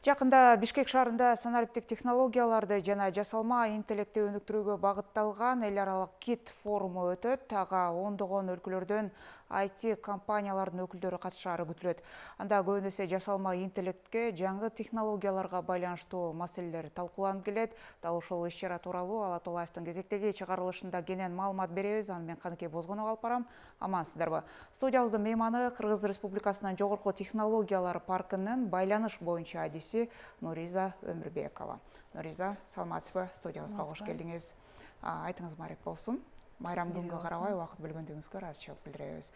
Жакында Бишкек шаарында санариптик технологияларды жана жасалма интеллектти өнүктүрүүгө багытталган эл аралык KIT форуму өтөт. Ага ондогон өлкөлөрдөн IT компаниялардын өкүлдөрү катышаары күтүлөт. Анда көбүнесе жасалма интеллектке, жаңы технологияларга байланыштуу маселелер талкууланып келет. Дал ушул иш-чара тууралуу Ала Толаевдин кезектеги чыгарылышында кенен маалымат беребиз. Аны мен Каныкей Бозгонова алып барам. Амансыздарбы? Студиябыздын мейманы Кыргыз Республикасынын Жогорку технологиялар паркынын байланыш боюнча адиси Нуриза Өмүрбекова. Нуриза, саламатсызбы? Студиябызга кош келдиңиз. Айтыңыз марек болсун. Майрам күнгө карабай убакыт бөлгөндүгүңүзгө ыраазычылык билдиребиз.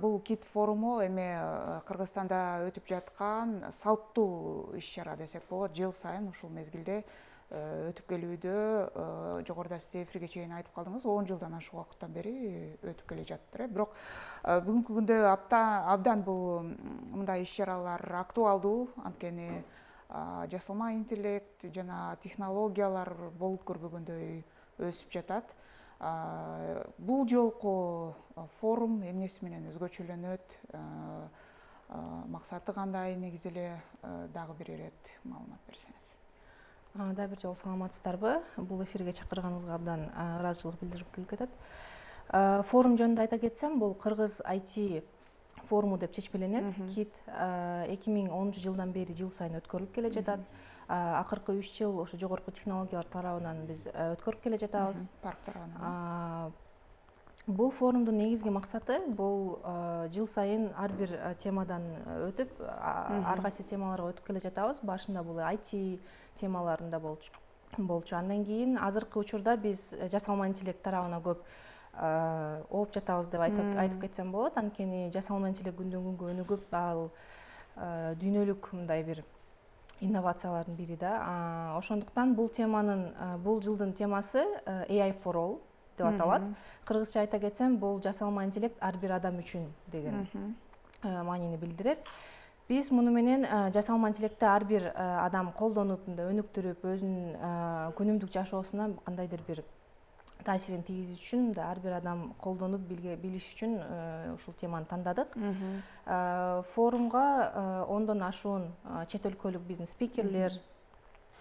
Бул KIT форуму эми Кыргызстанда өтүп жаткан салттуу иш-чара десек болот. Жыл сайын ушул мезгилде өтүп келүүдө, жогоруда сиз эфирге чейин айтып калдыңыз, 10 жылдан ашык убакыттан бери өтүп келе жатыр. Бирок бүгүнкү күндө абдан бул мындай иш-чаралар актуалдуу, анткени жасалма интеллект жана технологиялар болуп көрбөгөндөй өсүп жатат. Бул жолку форум эмнеси менен өзгөчөлөнөт, максаты кандай, негизи эле дагы бир ирет маалымат берсеңиз. Да, бир жолу саламатсыздарбы? Бул эфирге чакырганыңызга абдан ыраазычылык билдирип келип кетет. Форум жөнүндө айта кетсем, бул Кыргыз IT форуму деп чечмеленет. KIT 2010 жылдан бери жыл сайын өткөрүлүп келе жатат. Акыркы 3 жыл ошо жогорку технологиялар тарабынан биз өткөрүп келе жатабыз. Парк тарабынан. Бул форумдун негизги максаты бул жыл сайын ар бир темадан өтүп, ар кайсы темаларга өтүп келе жатабыз. Башында бул IT темаларында болчу. Андан кийин азыркы учурда биз жасалма интеллект тарабына көп ооп жатабыз деп айтып кетсем болот. Анткени жасалма интеллект күндөн күнгө өнүгүп, ал дүйнөлүк мындай бир инновациялардын бири да. Ошондуктан бул жылдын темасы AI for all деп аталат. Кыргызча айта кетсем, бул жасалма интеллект ар бир адам үчүн деген маанини билдирет. Биз муну менен жасалма интеллектти ар бир адам колдонуп, өнүктүрүп, өзүнүн күнүмдүк жашоосуна кандайдыр бир таасирин тийгизиш үчүн, ар бир адам колдонуп билиш үчүн ушул теманы тандадык. Форумга 10дон ашуун чет өлкөлүк биздин спикерлер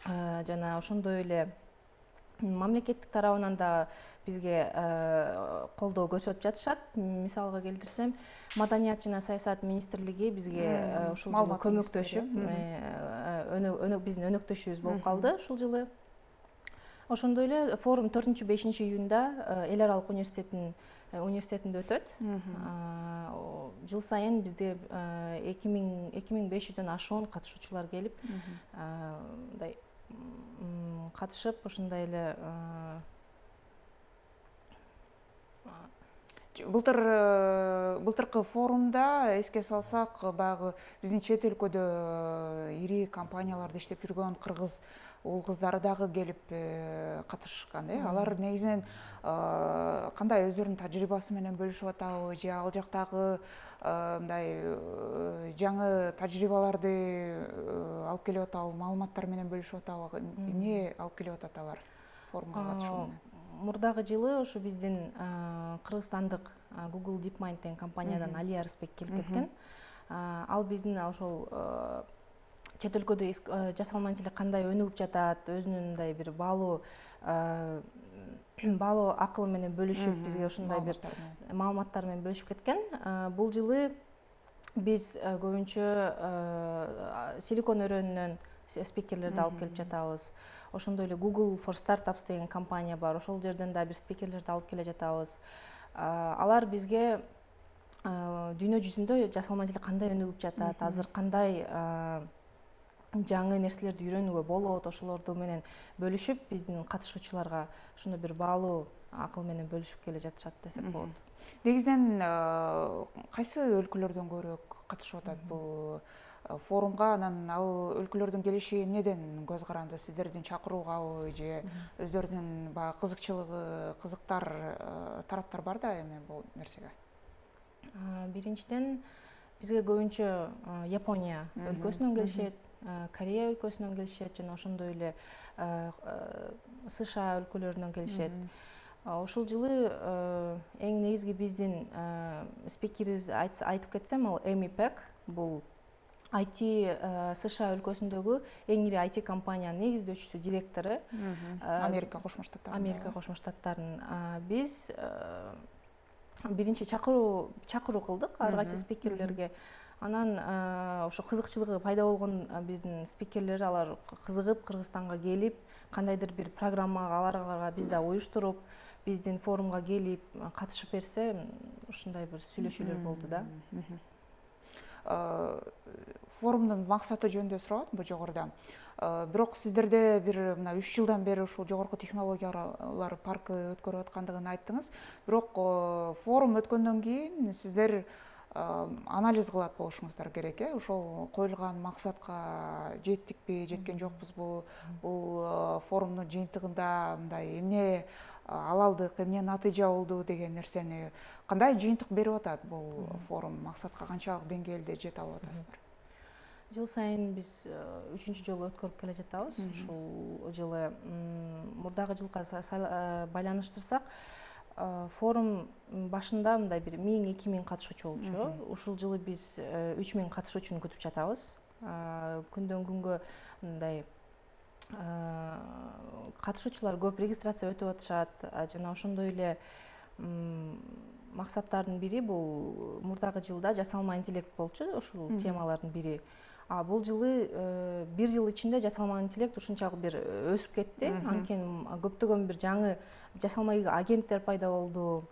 жана ошондой эле мамлекеттик тарабынан да бизге колдоо көрсөтүп жатышат. Мисалга келтирсем, Маданият жана саясат министрлиги бизге ушул жылы көмөктөшүп, биздин өнөктөшүбүз болуп калды ушул жылы. Ошондой эле форум 4-5 июнда эл аралык университетинде өтөт. Жыл сайын бизде 2500дөн ашуун катышуучулар келип, мындай катышып, ошондой эле былтыркы форумда эске салсак, баягы биздин чет өлкөдө ири компанияларда иштеп жүргөн кыргыз уул кыздары дагы келип катышкан. Алар негизинен кандай өздөрүнүн тажрыйбасы менен бөлүшүп атабы, же ал жактагы мындай жаңы тажрыйбаларды алып келип атабы, маалыматтар менен бөлүшүп атабы, эмне алып келип атат алар форумга катышуу менен? Мурдагы жылы ушу биздин кыргызстандык Google DeepMind деген компаниядан Али Арысбек келип кеткен. Ал биздин ошол чет өлкөдө жасалма интеллект кандай өнүгүп жатат, өзүнүн мындай бир баалуу акылы менен бөлүшүп, бизге ушундай бир маалыматтар менен бөлүшүп кеткен. Бул жылы биз көбүнчө Силикон өрөөнүнөн спикерлерди алып келип жатабыз. Ошондой эле Google for Startups деген компания бар. Ошол жерден да бир спикерлерди алып келе жатабыз. Алар бизге дүйнө жүзүндө жасалма интеллект кандай өнүгүп жатат, азыр кандай жаңы нерселерди үйрөнүүгө болот, ошолорду менен бөлүшүп, биздин катышуучуларга ушуну бир баалуу акыл менен бөлүшүп келе жатышат десек болот. Негизинен кайсы өлкөлөрдөн көбүрөөк катышып атат бул форумга? Анан ал өлкөлөрдүн келиши эмнеден көз каранды? Сиздердин чакыруугабы, же өздөрүнүн баягы кызыкчылыгы, тараптар бар да эми бул нерсеге? Биринчиден, бизге көбүнчө Япония өлкөсүнөн келишет, Корея өлкөсүнөн келишет, жана ошондой эле США өлкөлөрүнөн келишет. Ушул жылы эң негизги биздин спикерибиз айтып кетсем, ал Эми Пек, бул IT США өлкөсүндөгү эң ири IT компаниянын негиздөөчүсү, директору. Америка Кошмо Штаттарында. Америка Кошмо Штаттарынын. Биз биринчи чакыруу кылдык ар кайсы спикерлерге. Анан ошо кызыкчылыгы пайда болгон биздин спикерлер, алар кызыгып Кыргызстанга келип, кандайдыр бир программага аларга биз да уюштуруп, биздин форумга келип катышып берсе, ушундай бир сүйлөшүүлөр болду да. Форумдун максаты жөнүндө сурабат бул жогоруда. Бирок сиздерде бир мына 3 жылдан бери ушул жогорку технологиялар паркы өткөрүп аткандыгын айттыңыз. Бирок форум өткөндөн кийин сиздер анализ кылат болушуңуздар керек, ошол коюлган максатка жеттикпи, жеткен жокпузбу? Бул форумдун жыйынтыгында мындай эмне ала алдык, эмне натыйжа болду деген нерсени кандай жыйынтык берип атат бул форум? Максатка канчалык деңгээлде жете алып атасыздар? Жыл сайын биз 3-чү жолу өткөрүп келе жатабыз. Ушул жылы мурдагы жылга байланыштырсак, форум башында мындай бир 1000-2000 катышуучу болчу. Ушул жылы биз 3000 катышуучуну күтүп жатабыз. Күндөн күнгө мындай катышуучулар көп, регистрация өтүп атышат. Жана ошондой эле максаттардын бири бул мурдагы жылда жасалма интеллект болчу, ушул темалардын бири. Бул жылы бир жыл ичинде жасалма интеллект ушунчалык бир өсүп кетти. Анткени көптөгөн бир жаңы жасалма агенттер пайда болду.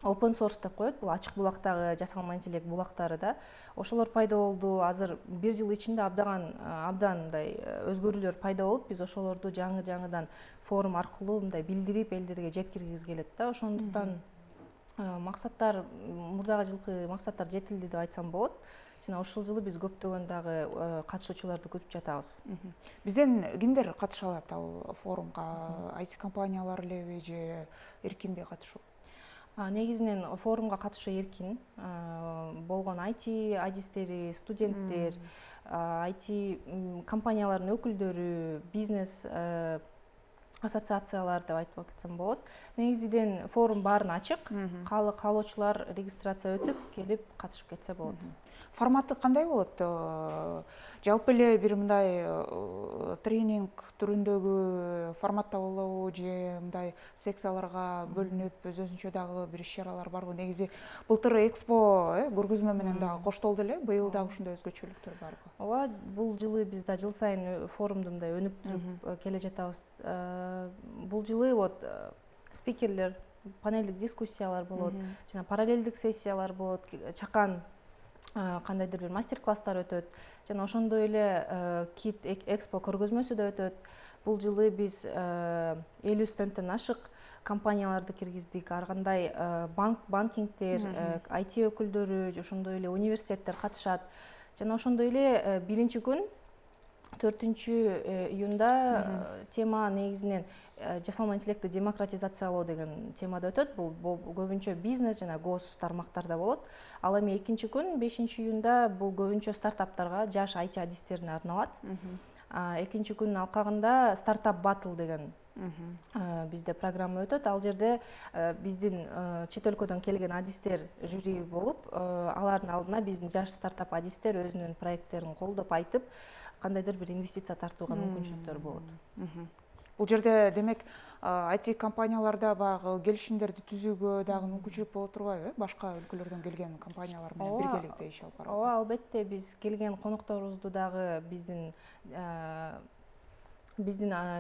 Open source деп коет, бул ачык булактагы жасалма интеллект булактары да. Ошолор пайда болду. Азыр бир жыл ичинде абдан мындай өзгөрүүлөр пайда болуп, биз ошолорду жаңыдан форум аркылуу мындай билдирип, элдерге жеткиргибиз келет да. Ошондуктан максаттар, мурдагы жылкы максаттар жетилди деп айтсам болот. Жана ушул жылы биз көптөгөн дагы катышуучуларды күтүп жатабыз. Бизден кимдер катыша алат ал форумга? IT компаниялар элеби же эркинби катышуу? Негизинен форумга катышуу эркин. Болгон IT адистери, студенттер, IT компаниялардын өкүлдөрү, бизнес ассоциациялар деп айтып кетсем болот. Негизинен форум баарына ачык. Каалоочулар регистрация өтүп, келип катышып кетсе болот. Форматы кандай болот? Жалпы эле бир мындай тренинг түрүндөгү форматта болобу же мындай секцияларга бөлүнүп өзүнчө дагы бир иш-чаралар барбы? Негизи былтыр экспо көргөзмө менен дагы коштолду эле. Быйыл дагы ушундай өзгөчөлүктөр барбы? Ооба, бул жылы биз да жыл сайын форумду мындай өнүктүрүп келе жатабыз. Бул жылы вот спикерлер, панелдик дискуссиялар болот, жана параллелдик сессиялар болот, чакан кандайдыр бир мастер-класстар өтөт. Жана ошондой эле Кит экспо көргөзмөсү да өтөт. Бул жылы биз 50 стендтен ашык компанияларды киргиздик. Ар кандай банкингдер, IT өкүлдөрү, ошондой эле университеттер катышат. Жана ошондой эле биринчи күн 4-июнда тема негизинен жасалма интеллектти демократизациялоо деген темада өтөт. Бул көбүнчө бизнес жана гос тармактарда болот. Ал эми экинчи күн 5-июнда бул көбүнчө стартаптарга, жаш IT адистерине арналат. Экинчи күнүн алкагында стартап батл деген бизде программа өтөт. Ал жерде биздин чет өлкөдөн келген адистер жюри болуп, алардын алдына биздин жаш стартап адистер өзүнүн проекттерин колдоп айтып, кандайдыр бир инвестиция тартууга мүмкүнчүлүктөр болот. Бул жерде демек IT компанияларда багы келишимдерди түзүүгө дагы мүмкүнчүлүк боло турбайбы? Башка өлкөлөрдөн келген компаниялар менен биргеликте иш алып барууга. Ооба, албетте, биз келген конокторубузду дагы биздин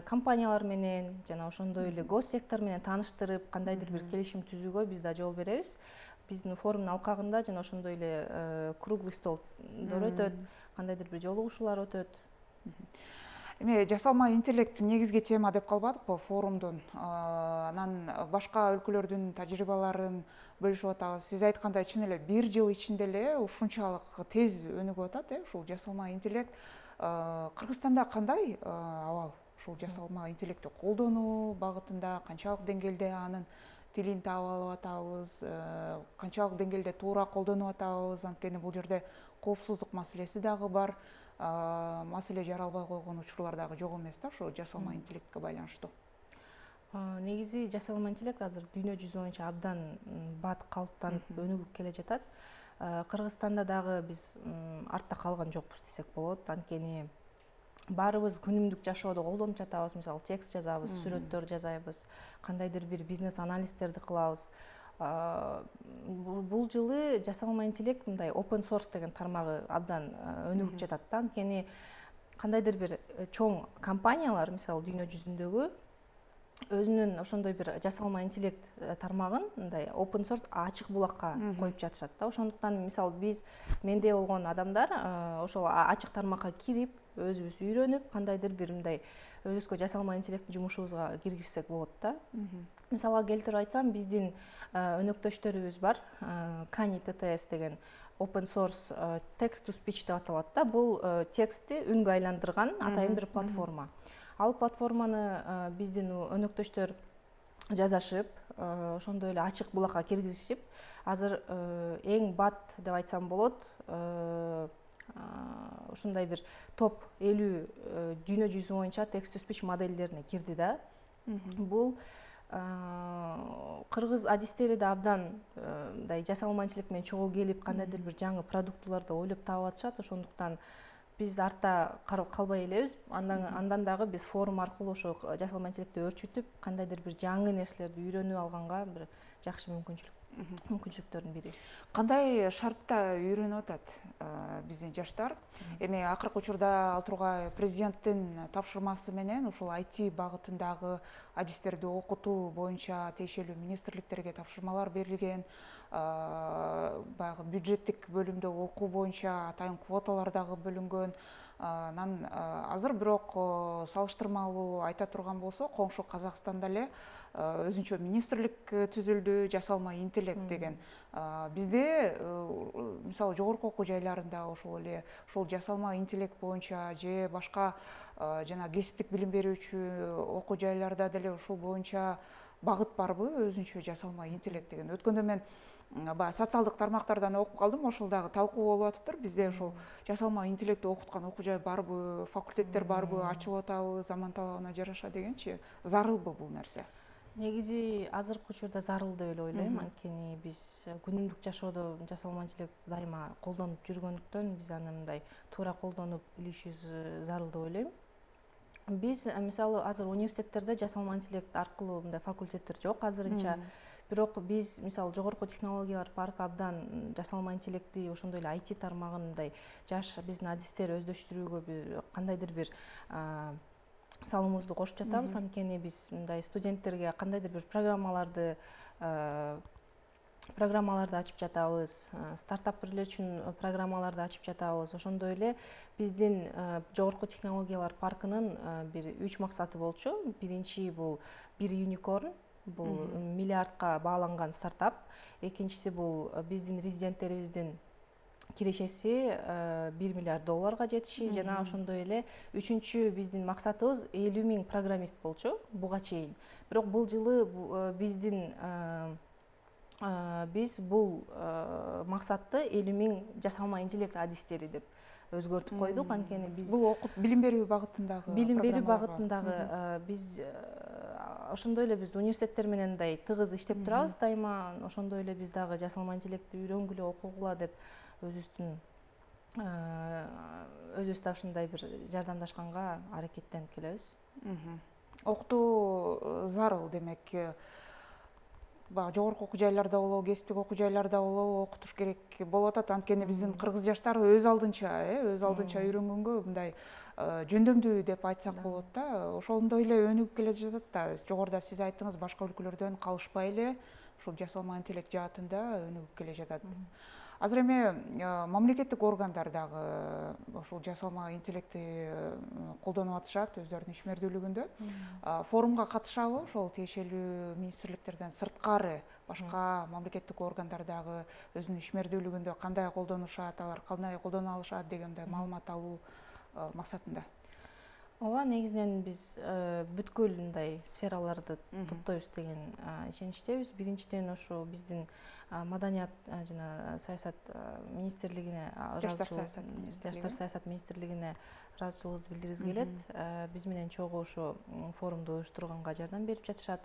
компаниялар менен жана ошондой эле госсектор менен тааныштырып, кандайдыр бир келишим түзүүгө биз да жол беребиз. Биздин форумдун алкагында жана ошондой эле круглый столдор өтөт, кандайдыр бир жолугушуулар өтөт. Эми жасалма интеллект негизги тема деп калбадыкпы форумдун? Анан башка өлкөлөрдүн тажрыйбаларын бөлүшүп атабыз. Сиз айткандай чын эле бир жыл ичинде эле ушунчалык тез өнүгүп атат, ушул жасалма интеллект. Кыргызстанда кандай абал ушул жасалма интеллектти колдонуу багытында, канчалык деңгээлде анын тилин таап алып атабыз, канчалык деңгээлде туура колдонуп атабыз? Анткени бул жерде коопсуздук маселеси дагы бар. Маселе жаралбай койгон учурлар дагы жок эмес да, ошо жасалма интеллектке байланыштуу. Негизи жасалма интеллект азыр дүйнө жүзү боюнча абдан бат калыптанып өнүгүп келе жатат. Кыргызстанда дагы биз артта калган жокпуз десек болот. Анткени баарыбыз күнүмдүк жашоодо колдонуп жатабыз. Мисалы текст жазабыз, сүрөттөр жасайбыз, кандайдыр бир бизнес анализтерди кылабыз. Бул жылы жасалма интеллект мындай open source деген тармагы абдан өнүгүп жатат да. Анткени кандайдыр бир чоң компаниялар, мисалы дүйнө жүзүндөгү өзүнүн ошондой бир жасалма интеллект тармагын мындай open source ачык булакка коюп жатышат да. Ошондуктан мисалы менде болгон адамдар ошол ачык тармакка кирип, өзүбүз үйрөнүп, кандайдыр бир мындай өзүбүзгө жасалма интеллект жумушубузга киргизсек болот да. Мисалга келтирип айтсам, биздин өнөктөштөрүбүз бар, Kani TTS деген open source text to speech деп аталат да. Бул текстти үнгө айландырган атайын бир платформа. Ал платформаны биздин өнөктөштөр жасашып, ошондой эле ачык булакка киргизишип, азыр эң бат деп айтсам болот, ушундай бир топ 50 дүйнө жүзү боюнча text to speech модельдерине кирди да. Бул кыргыз адистери да абдан мындай жасалма интеллект менен чогуу келип, кандайдыр бир жаңы продуктуларды ойлоп таап атышат. Ошондуктан биз артта калбай элебиз. Андан дагы биз форум аркылуу ошо жасалма интеллектти өрчүтүп, кандайдыр бир жаңы нерселерди үйрөнүп алганга бир жакшы мүмкүнчүлүктөрдүн бири. Кандай шартта үйрөнүп атат биздин жаштар? Эми акыркы учурда Ал Тургай президенттин тапшырмасы менен ушул IT багытындагы адистерди окутуу боюнча тиешелүү министрликтерге тапшырмалар берилген. Баягы бюджеттик бөлүмдө окуу боюнча атайын квоталар дагы бөлүнгөн. Азыр бирок салыштырмалуу айта турган болсок, коңшу Казакстанда эле өзүнчө министрлик түзүлдү, жасалма интеллект деген. Бизде мисалы жогорку окуу жайларында ошол жасалма интеллект боюнча же башка жана кесиптик билим берүүчү окуу жайларда деле ушул боюнча багыт барбы, өзүнчө жасалма интеллект деген? Өткөндө мен социалдык тармактардан окуп калдым, ошол дагы талкуу болуп атыптыр. Бизде ошол жасалма интеллектти окуткан окуу жай барбы, факультеттер барбы, ачылып атабы заман талабына жараша дегенчи? Зарылбы бул нерсе? Негизи азыркы учурда зарыл деп эле ойлойм. Анткени биз күнүмдүк жашоодо жасалма интеллект дайыма колдонуп жүргөндүктөн биз аны мындай туура колдонуп билишибиз зарыл деп ойлойм. Биз мисалы азыр университеттерде жасалма интеллект аркылуу мындай факультеттер жок азырынча. Бирок биз мисалы жогорку технологиялар паркы абдан жасалма интеллектти, ошондой эле IT тармагын мындай жаш биздин адистер өздөштүрүүгө бир кандайдыр бир салымыбызды кошуп жатабыз. Анткени биз мындай студенттерге кандайдыр бир программаларды ачып жатабыз, стартаперлер үчүн программаларды ачып жатабыз. Ошондой эле биздин жогорку технологиялар паркынын бир 3 максаты болчу. Биринчи бул бир юникорн, бул миллиардка бааланган стартап. Экинчиси бул биздин резиденттерибиздин кирешеси 1 миллиард долларга жетиши, жана ошондой эле үчүнчү биздин максатыбыз 50 000 программист болчу буга чейин. Бирок бул жылы биз бул максатты 50 000 жасалма интеллект адистери деп өзгөртүп койдук. Анткени биз бул билим берүү багытындагы биз ошондой эле биз университеттер менен мындай тыгыз иштеп турабыз дайыма. Ошондой эле биз дагы жасалма интеллектти үйрөнгүлө, окугула деп өзүбүз да ушундай бир жардамдашканга аракеттенип келебиз. Окутуу зарыл демек. Жогорку окуу жайларда болобу, кесиптик окуу жайларда болобу окутуш керек болуп атат. Анткени биздин кыргыз жаштары өз алдынча үйрөнгөнгө мындай жөндөмдүү деп айтсак болот да. Ошондой эле өнүгүп келе жатат да. Жогоруда сиз айттыңыз, башка өлкөлөрдөн калышпай эле ушул жасалма интеллект жаатында өнүгүп келе жатат. Азыр эми мамлекеттик органдар дагы ушул жасалма интеллектти колдонуп атышат өздөрүнүн ишмердүүлүгүндө. Форумга катышабы ошол тиешелүү министрликтерден сырткары башка мамлекеттик органдар дагы өзүнүн ишмердүүлүгүндө кандай колдонушат, алар кандай колдоно алышат дегендей маалымат алуу максатында? Ооба, негизинен биз бүткүл мындай сфераларды топтойбуз деген ишеничтебиз. Биринчиден ошо биздин маданият жана саясат министрлигине, жаштар саясат министрлигине ыраазычылыгыбызды билдиргибиз келет. Биз менен чогуу ошо форумду уюштурганга жардам берип жатышат.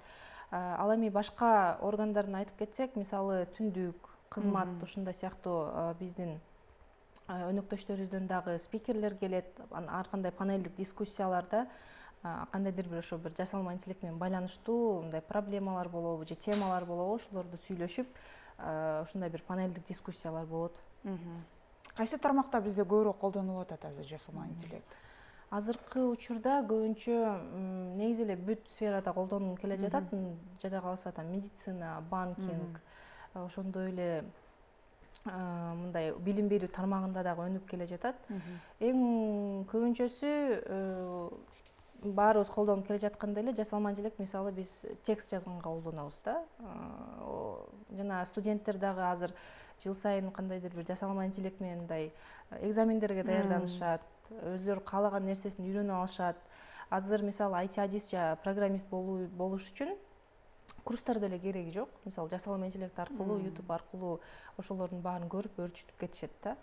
Ал эми башка органдарын айтып кетсек, мисалы түндүк кызмат ушундай сыяктуу биздин өнөктөштөрүбүздөн дагы спикерлер келет. Ар кандай панелдик дискуссияларда кандайдыр бир ошо бир жасалма интеллект менен байланыштуу мындай проблемалар болобу же темалар болобу, ошолорду сүйлөшүп ушундай бир панелдик дискуссиялар болот. Кайсы тармакта бизде көбүрөөк колдонулуп атат азыр жасалма интеллект? Азыркы учурда көбүнчө негизи эле бүт сферада колдонулуп келе жатат. Жада калса медицина, банкинг, ошондой эле мындай билим берүү тармагында дагы өнүгүп келе жатат. Эң көбүнчөсү баарыбыз колдонуп келе жаткандай эле жасалма интеллект, мисалы биз текст жазганга колдонобуз да. Жана студенттер дагы азыр жыл сайын кандайдыр бир жасалма интеллект менен мындай экзамендерге даярданышат, өзүлөрү каалаган нерсесин үйрөнүп алышат. Азыр мисалы IT-адис же программист болуш үчүн курстар деле кереги жок. Мисалы жасалма интеллект аркылуу, YouTube аркылуу ошолордун баарын көрүп өөрчүтүп кетишет да.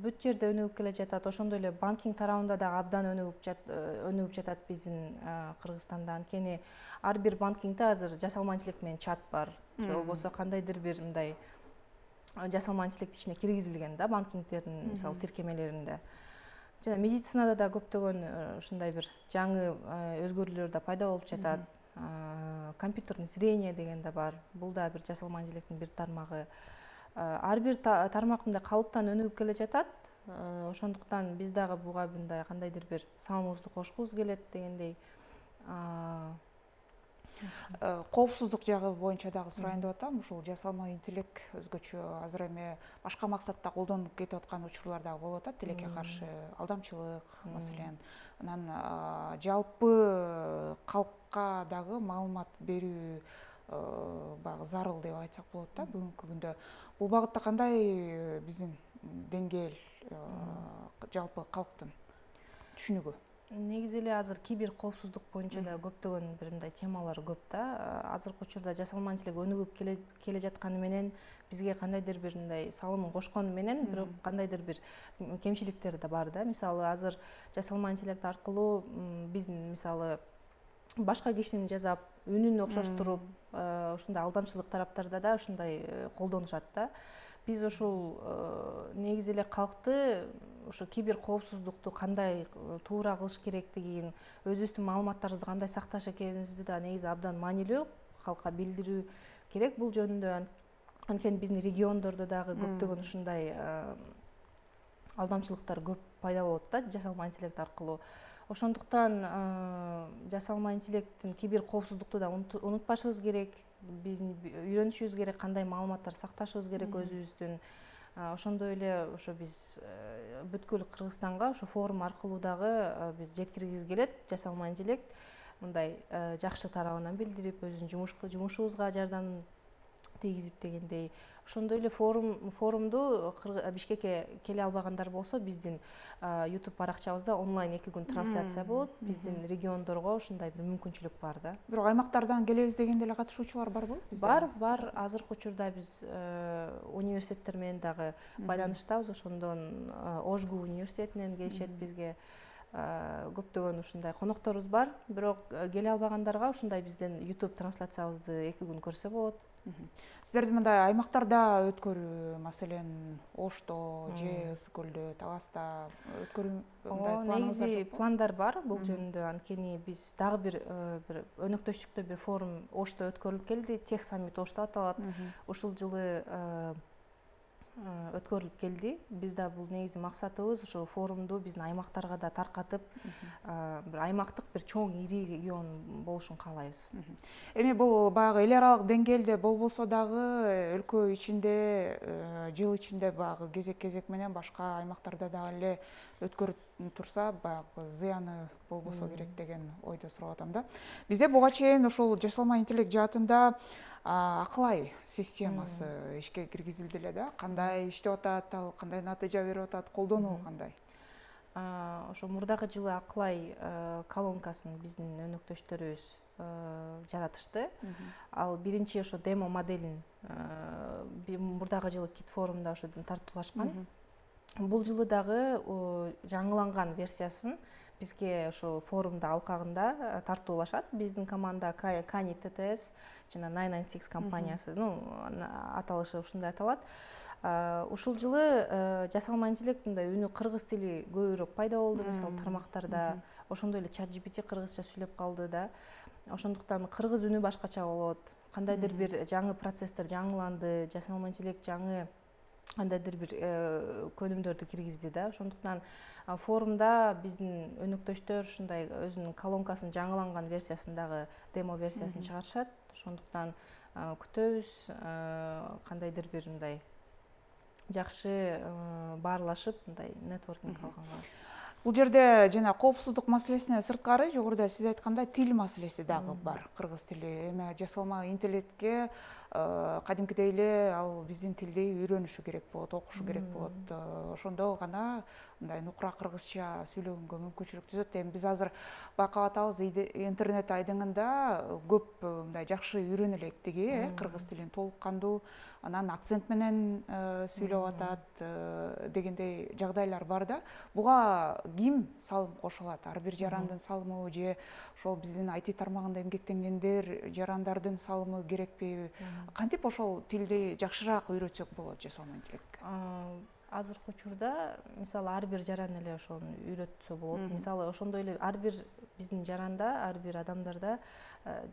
Бүт жерде өнүгүп келе жатат. Ошондой эле банкинг тарабында дагы абдан өнүгүп жатат биздин Кыргызстанда. Анткени ар бир банкингде азыр жасалма интеллект менен чат бар. Же болбосо кандайдыр бир мындай жасалма интеллект ичине киргизилген да банкингдердин мисалы тиркемелеринде. Жана медицинада да көптөгөн ушундай бир жаңы өзгөрүүлөр да пайда болуп жатат. Компьютерный зрение деген да бар. Бул да бир жасалма интеллекттин бир тармагы. Ар бир тармак мындай калыптан өнүгүп келе жатат. Ошондуктан биз дагы буга мындай кандайдыр бир салымыбызды кошкубуз келет дегендей. Коопсуздук жагы боюнча дагы сурайын деп атам. Ушул жасалма интеллект өзгөчө азыр эми башка максатта колдонулуп кетип аткан учурлар дагы болуп атат. Тилекке каршы алдамчылык маселен. Анан жалпы калкка дагы маалымат берүү багы зарыл деп айтсак болот да бүгүнкү күндө. Бул багытта кандай биздин деңгээл жалпы калктын түшүнүгү? Негизи эле азыр кибер коопсуздук боюнча да көптөгөн бир мындай темалар көп да. Азыркы учурда жасалма интеллект өнүгүп келе жатканы менен бизге кандайдыр бир мындай салымын кошкону менен бирок кандайдыр бир кемчиликтери да бар да. Мисалы азыр жасалма интеллект аркылуу биздин мисалы башка кишини жасап, үнүн окшоштуруп, ушундай алдамчылык тараптарда да ушундай колдонушат да. Биз ушул негизи эле калкты ошо кибер коопсуздукту кандай туура кылыш керектигин, өзүбүздүн маалыматтарыбызды кандай сакташ экенибизди да негизи абдан маанилүү калкка билдирүү керек бул жөнүндө. Анткени биздин региондордо дагы көптөгөн ушундай алдамчылыктар көп пайда болот да жасалма интеллект аркылуу. Ошондуктан жасалма интеллекттин кибер коопсуздукту да унутпашыбыз керек. Биздин үйрөнүшүбүз керек, кандай маалыматтар сакташыбыз керек өзүбүздүн. Ошондой эле ошо биз бүткүл Кыргызстанга ошо форум аркылуу дагы биз жеткиргибиз келет. Жасалма интеллект мындай жакшы тарабынан билдирип, өзүбүздүн жумушубузга жардам тийгизип дегендей. Ошондой эле форумду Бишкекке келе албагандар болсо, биздин YouTube баракчабызда онлайн 2 күн трансляция болот. Биздин региондорго ушундай бир мүмкүнчүлүк бар да. Бирок аймактардан келебиз деген деле катышуучулар барбы бизде? Бар. Азыркы учурда биз университеттер менен дагы байланыштабыз. Ошондон Ожгу университетинен келишет бизге. Көптөгөн ушундай конокторубуз бар. Бирок келе албагандарга ушундай бизден YouTube трансляциябызды 2 күн көрсө болот. Сиздердин мындай аймактарда өткөрүү, маселен, Ошто же Ысык көлдө, Таласта өткөрүү мындай планыңыздар жокпу? Пландар бар бул жөнүндө. Анткени биз дагы бир өнөктөштүктө бир форум Ошто өткөрүлүп келди. Тех саммит Ошто аталат. Ушул жылы өткөрүлүп келди. Биз да бул негизи максатыбыз ошо форумду биздин аймактарга да таркатып, бир аймактык бир чоң ири регион болушун каалайбыз. Эми бул баягы эл аралык деңгээлде болбосо дагы өлкө ичинде, жыл ичинде баягы кезек менен башка аймактарда дагы эле өткөрүп турса, баягы зыяны болбосо керек деген ойдо сурап атам да. Бизде буга чейин ушул жасалма интеллект жаатында акылай системасы ишке киргизилди эле да. Кандай иштеп атат, ал кандай натыйжа берип атат, колдонуу кандай? Ошо мурдагы жылы акылай колонкасын биздин өнөктөштөрүбүз жаратышты. Ал биринчи ошо демо моделин мурдагы жылы Кит форумда ошо тартуулашкан. Бул жылы дагы жаңыланган версиясын бизге ошо форумда алкагында тартуулашат. Биздин команда Kani TTS жана 996 компаниясы, аталышы ушундай аталат. Ушул жылы жасалма интеллект мындай үнү кыргыз тили көбүрөөк пайда болду, мисалы тармактарда. Ошондой эле ChatGPT кыргызча сүйлөп калды да. Ошондуктан кыргыз үнү башкача болот. Кандайдыр бир жаңы процесстер жаңыланды, жасалма интеллект жаңы кандайдыр бир көнүмдөрдү киргизди да. Ошондуктан форумда биздин өнөктөштөр ушундай өзүнүн колонкасынын жаңыланган версиясындагы демо версиясын чыгарышат. Ошондуктан күтөбүз кандайдыр бир мындай жакшы баарлашып, мындай нетворкинг алганга. Бул жерде жана коопсуздук маселесине сырткары жогоруда сиз айткандай тил маселеси дагы бар. Кыргыз тили эми жасалма интеллектке кадимкидей эле ал биздин тилди үйрөнүшү керек болот, окушу керек болот. Ошондо гана мындай нукура кыргызча сүйлөгөнгө мүмкүнчүлүк түзөт. Эми биз азыр байкап атабыз, интернет айдыңында көп мындай жакшы үйрөнө элек тиги, кыргыз тилин толук кандуу, анан акцент менен сүйлөп атат дегендей жагдайлар бар да. Буга ким салым кошо алат? Ар бир жарандын салымы же ошол биздин IT тармагында эмгектенгендер, жарандардын салымы керекпи? Кантип ошол тилди жакшыраак үйрөтсөк болот жасалма интеллектке? Азыркы учурда мисалы ар бир жаран эле ошону үйрөтсө болот. Мисалы ошондой эле ар бир биздин жаранда, ар бир адамдарда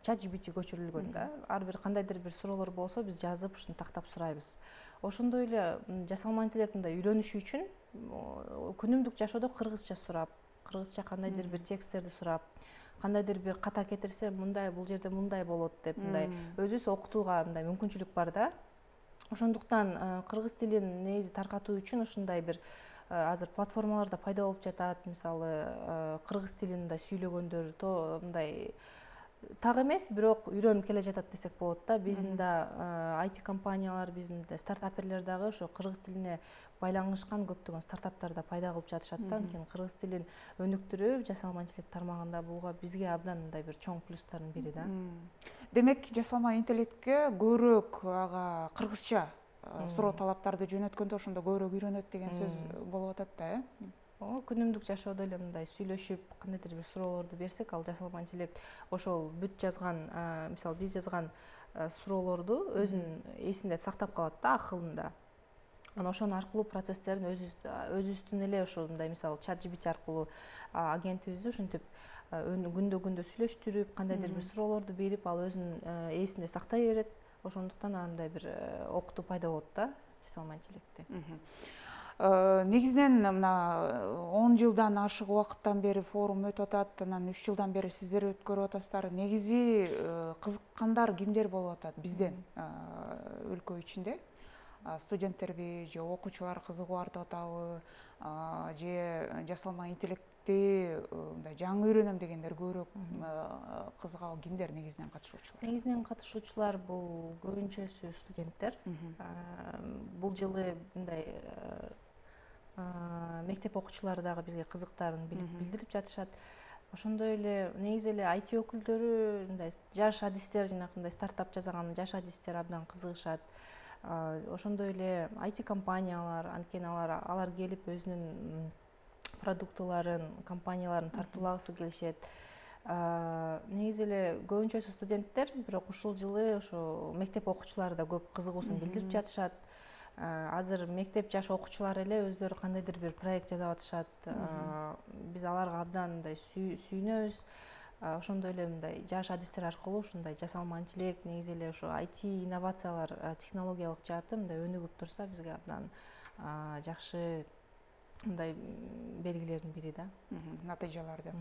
ChatGPT көчүрүлгөн да. Ар бир кандайдыр бир суроолор болсо биз жазып ушуну тактап сурайбыз. Ошондой эле жасалма интеллект мындай үйрөнүшү үчүн күнүмдүк жашоодо кыргызча сурап, кыргызча кандайдыр бир тексттерди сурап, кандайдыр бир ката кетирсе мындай, бул жерде мындай болот деп мындай өзүбүз окутууга мындай мүмкүнчүлүк бар да. Ошондуктан кыргыз тилин негизи таркатуу үчүн ушундай бир азыр платформаларда пайда болуп жатат. Мисалы кыргыз тилин мындай сүйлөгөндөр мындай так эмес, бирок үйрөнүп келе жатат десек болот да. Биздин да IT компаниялар, биздин стартаперлер дагы ошо кыргыз тилине байланышкан көптөгөн стартаптарда пайда кылып жатышат да. Анткени кыргыз тилин өнүктүрүп, жасалма интеллект тармагында буга бизге абдан мындай бир чоң плюстардын бири да. Демек, жасалма интеллектке көбүрөөк ага кыргызча суроо талаптарды жөнөткөндө ошондо көбүрөөк үйрөнөт деген сөз болуп атат да, э? Күнүмдүк жашоодо эле мындай сүйлөшүп, кандайдыр бир суроолорду берсек, ал жасалма интеллект ошол бүт жазган, мисалы биз жазган суроолорду өзүнүн эсинде сактап калат да, акылында. Анан ошон аркылуу процесстерин өзүбүздүн эле ошондой, мисалы ChatGPT аркылуу агентибизди ушинтип күндө сүйлөштүрүп, кандайдыр бир суроолорду берип, ал өзүнүн эсинде сактай берет. Ошондуктан андай бир окутуу пайда болот да, жасалма интеллектте. Негизинен мына 10 жылдан ашык убакыттан бери форум өтүп атат, анан 3 жылдан бери сиздер өткөрүп атасыздар. Негизи кызыккандар кимдер болуп атат бизден өлкө ичинде? Студенттерби же окуучулар кызыгуу артып атабы, же жасалма интеллектти мындай жаңы үйрөнөм дегендер көбүрөөк кызыгабы? Кимдер негизинен катышуучулар? Негизинен катышуучулар бул көбүнчөсү студенттер. Бул жылы мындай мектеп окуучулары дагы бизге кызыктарын билдирип жатышат. Ошондой эле негизи эле IT өкүлдөрү, мындай жаш адистер, жанакындай стартап жасаган жаш адистер абдан кызыгышат. Ошондой эле IT компаниялар, анткени алар келип өзүнүн продуктыларын, компанияларын тартуулагысы келишет. Негизи эле көбүнчөсү студенттер, бирок ушул жылы ошо мектеп окуучулары да көп кызыгуусун билдирип жатышат. Азыр мектеп жаш окуучулар эле өздөрү кандайдыр бир проект жасап атышат. Биз аларга абдан мындай сүйүнөбүз. Ошондой эле мындай жаш адистер аркылуу ушундай жасалма интеллект, негизи эле ошо IT инновациялар, технологиялык жааты мындай өнүгүп турса, бизге абдан жакшы мындай белгилердин бири да. Натыйжаларды.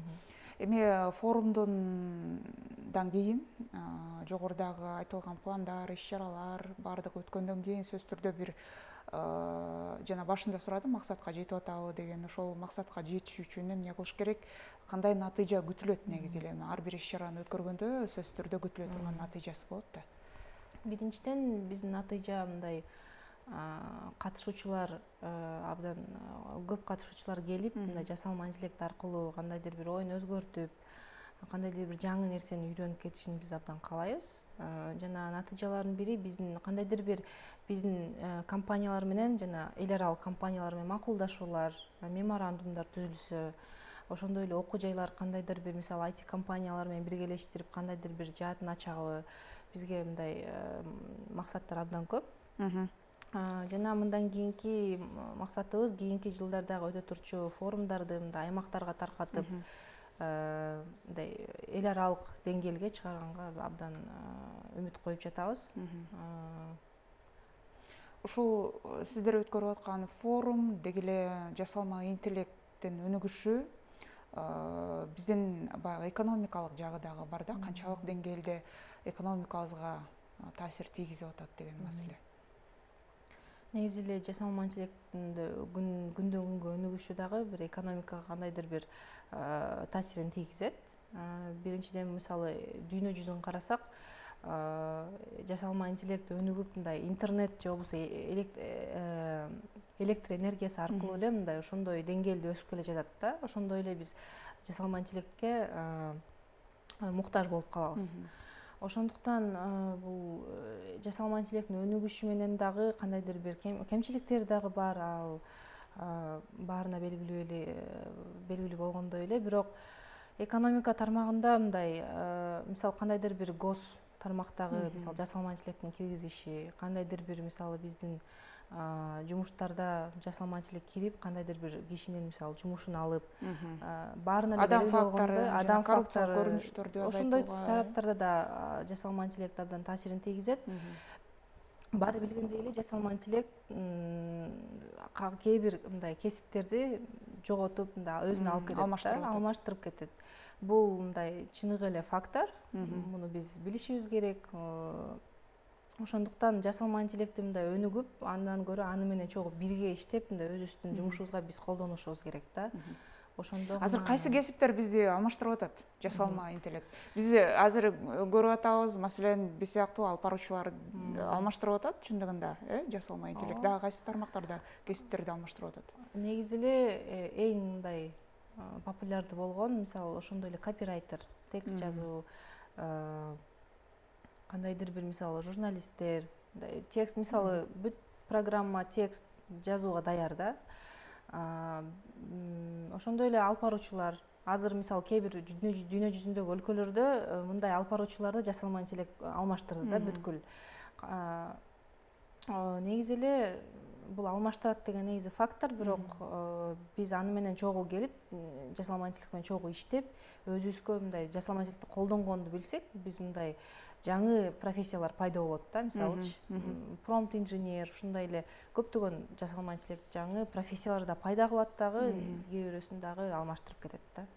Эми форумдан кийин жогорудагы айтылган пландар, иш-чаралар баардыгы өткөндөн кийин сөзсүз түрдө бир жана башында сурадым, максатка жетип атабы деген. Ошол максатка жетиш үчүн эмне кылыш керек? Кандай натыйжа күтүлөт негизи эле? Ар бир иш-чараны өткөргөндө сөзсүз түрдө күтүлө турган натыйжасы болот да. Биринчиден биздин натыйжа мындай катышуучулар абдан көп катышуучулар келип, мындай жасалма интеллект аркылуу кандайдыр бир оюн өзгөртүп, кандайдыр бир жаңы нерсени үйрөнүп кетишин биз абдан каалайбыз. Жана натыйжалардын бири биздин кандайдыр бир биздин компаниялар менен жана эл аралык компаниялар менен макулдашуулар, меморандумдар түзүлсө, ошондой эле окуу жайлар кандайдыр бир мисалы IT компаниялар менен биргелештирип кандайдыр бир жаатын ачабы, бизге мындай максаттар абдан көп. Жана мындан кийинки максатыбыз кийинки жылдардагы өтө турчу форумдарды мындай аймактарга таркатып, мындай эл аралык деңгээлге чыгарганга абдан үмүт коюп жатабыз. Ушул сиздер өткөрүп аткан форум деги эле жасалма интеллекттин өнүгүшү биздин баягы экономикалык жагы дагы бар да, канчалык деңгээлде экономикабызга таасир тийгизип атат деген маселе. Негизи эле жасалма интеллекттин күндөн күнгө өнүгүшү дагы бир экономикага кандайдыр бир таасирин тийгизет. Биринчиден мисалы дүйнө жүзүн карасак, жасалма интеллект өнүгүп мындай интернет же болбосо электр энергиясы аркылуу эле мындай ошондой деңгээлде өсүп келе жатат да. Ошондой эле биз жасалма интеллектке муктаж болуп калабыз. Ошондуктан бул жасалма интеллекттин өнүгүшү менен дагы кандайдыр бир кемчиликтери дагы бар, ал баарына белгилүү болгондой эле, бирок экономика тармагында мындай мисалы кандайдыр бир гос тармактагы мисалы жасалма интеллекттин киргизиши, кандайдыр бир мисалы биздин жумуштарда жасалма интеллект кирип, кандайдыр бир кишинин мисалы жумушун алып, баарына эле адам фактору, адам коррупциялык көрүнүштөрдү азайтууга, ошондой тараптарда да жасалма интеллект абдан таасирин тийгизет. Баары билгендей эле жасалма интеллект кээ бир мындай кесиптерди жоготуп, мындай өзүнө алып кетет, алмаштырып кетет. Бул мындай чыныгы эле фактор. Муну биз билишибиз керек. Ошондуктан жасалма интеллектти мындай өнүгүп, андан көрө аны менен чогуу бирге иштеп, мындай өзүбүздүн жумушубузга биз колдонушубуз керек да. Ошондо азыр кайсы кесиптер бизди алмаштырып атат жасалма интеллект? Биз азыр көрүп атабыз, маселен, биз сыяктуу алып баруучулар алмаштырып атат чындыгында, жасалма интеллект дагы кайсы тармактарда кесиптерди алмаштырып атат? Негизи эле эң мындай популярдуу болгон мисалы ошондой эле копирайтер, текст жазуу, кандайдыр бир мисалы журналисттер, текст мисалы бүт программа текст жазууга даяр да. Ошондой эле алып баруучулар, азыр мисалы кээ бир дүйнө жүзүндөгү өлкөлөрдө мындай алып баруучуларды жасалма интеллект алмаштырды да бүткүл. Негизи эле бул алмаштырат деген негизи фактор, бирок биз аны менен чогуу келип, жасалма интеллект менен чогуу иштеп, өзүбүзгө мындай жасалма интеллектти колдонгонду билсек, биз мындай жаңы профессиялар пайда болот да, мисалычы промпт инженер, ушундай эле көптөгөн жасалма интеллект жаңы профессиялар да пайда кылат дагы, кээ бирөөсүн дагы алмаштырып кетет да.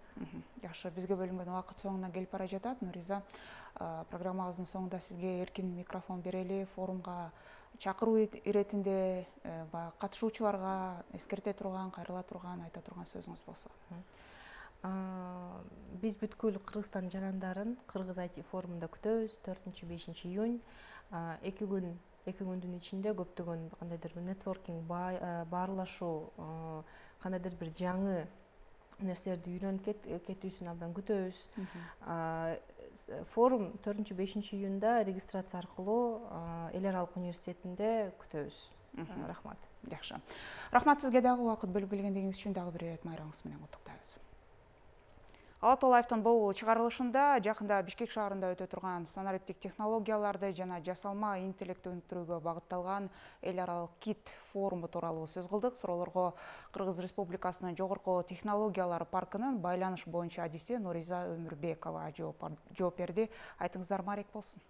Жакшы, бизге бөлүнгөн убакыт соңуна келип бара жатат. Нуриза, программабыздын соңунда сизге эркин микрофон берели, форумга чакыруу иретинде катышуучуларга эскерте турган, кайрыла турган, айта турган сөзүңүз болсо. Биз бүткүл Кыргызстан жарандарын Кыргыз IT форумунда күтөбүз. 4-5 июнь. 2 күндүн ичинде көптөгөн кандайдыр бир нетворкинг, баарлашуу, кандайдыр бир жаңы нерселерди үйрөнүп кетүүсүн абдан күтөбүз. Форум 4-5 июнда регистрация аркылуу Эл аралык университетинде күтөбүз. Рахмат. Жакшы. Рахмат сизге дагы убакыт бөлүп келгендигиңиз үчүн дагы бир ирет майраңыз менен куттуктайбыз. Ала Толаевдин бул чыгарылышында жакында Бишкек шаарында өтө турган санариптик технологияларды жана жасалма интеллектти өнүктүрүүгө багытталган эл аралык КИТ форуму тууралуу сөз кылдык. Суроолорго Кыргыз Республикасынын жогорку технологиялар паркынын байланыш боюнча адиси Нуриза Өмүрбекова жооп берди. Айтыңыздар, маек болсун.